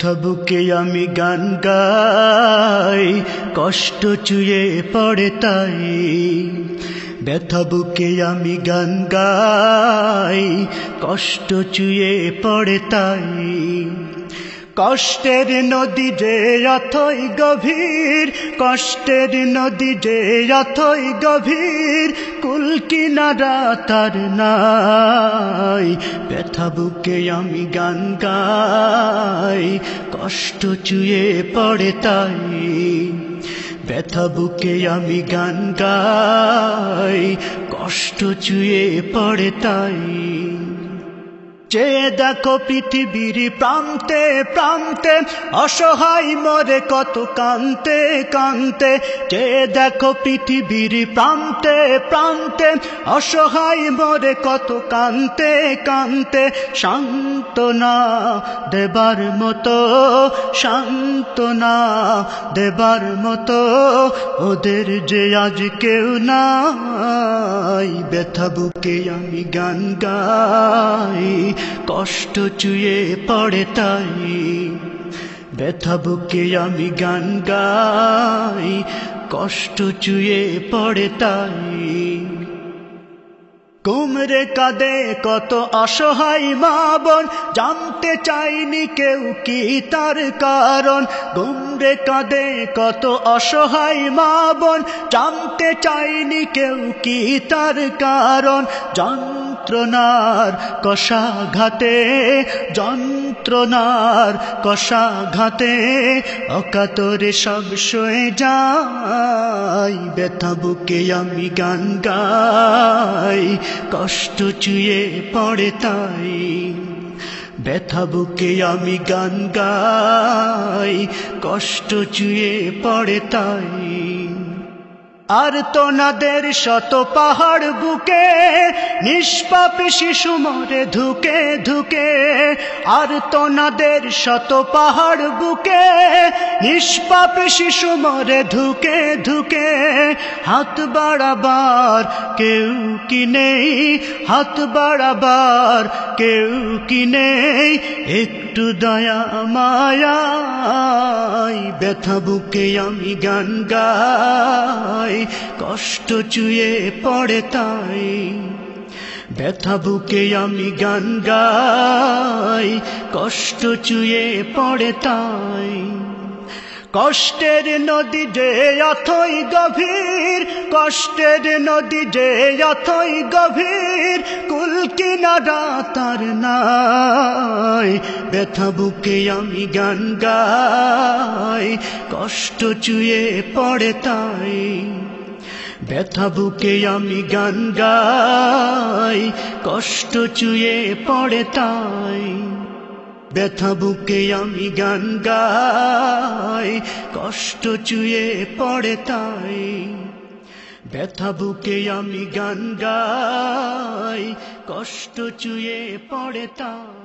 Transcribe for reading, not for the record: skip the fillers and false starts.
ব্যথা বুকে আমি গান গাই, কষ্ট চুয়ে পড়ে তাই। ব্যথা বুকে আমি গান গাই, কষ্ট চুয়ে পড়ে তাই। কষ্টের নদী যে অথই গভীর, কষ্টের নদী যে অথই গভীর, কুল কিনারা তার নাই। ব্যথা বুকে আমি গান গাই, কষ্ট চুয়ে পড়ে তাই। ব্যথা বুকে আমি গান গাই, কষ্ট চুয়ে পড়ে তাই। চেয়ে দেখো পৃথিবীর প্রান্তে প্রান্তে, অসহায় মরে কত কান্তে কান্তে। চেয়ে দেখো পৃথিবীর প্রান্তে প্রান্তে, অসহায় মরে কত কান্তে কান্তে। সান্ত্বনা দেবার মতো, সান্ত্বনা দেবার মতো ওদের যে আজ কেউ নাই। ব্যথা বুকে আমি গান গাই, কষ্ট চুয়ে পড়ে তাই। ব্যথা বুকে আমি গান গাই, কষ্ট চুয়ে পড়ে তাই। কুমড়ে কাঁদে কত অসহায় মা বোন, জানতে চাইনি কেউ কি তার কারণ। কুমড়ে কাঁদে কত অসহায় মা বোন, জানতে চাইনি কেউ কি তার কারণ। যন্ত্রণার কষাঘাতে, যন্ত্রণার কষাঘাতে অকাতরে সব সয়ে যায়। ব্যথা বুকে আমি গান গাই, কষ্ট চুয়ে পড়ে তাই। ব্যথা বুকে আমি গান গাই, কষ্ট চুয়ে পড়ে তাই। আর তোনাদের শত পাহাড় বুকে, নিষ্পাপ শিশু মরে ধুকে ধুকে। আর তোনাদের শত পাহাড় বুকে, নিষ্পাপ শিশু মরে ধুকে ধুকে। হাত বাড়াবার কেউ কি নেই, হাত বাড়াবার কেউ কি নেই, একটু দয়া মায়া। ব্যথা বুকে আমি গান গাই, কষ্ট চুয়ে পড়ে তাই। ব্যথা বুকে আমি গান গাই, কষ্ট চুয়ে পড়ে তাই। কষ্টের নদী যে অথই গভীর, কষ্টের নদী যে অথই গভীর, কুল কিনারা তার নাই। ব্যথা বুকে আমি গান গাই, কষ্ট চুয়ে পড়ে তাই। ব্যথা বুকে আমি গান গাই, কষ্ট চুয়ে পড়ে তাই। ব্যথা বুকে আমি গান গাই, কষ্ট চুয়ে পড়ে তাই। ব্যথা বুকে আমি গান গাই, কষ্ট চুয়ে পড়ে তাই।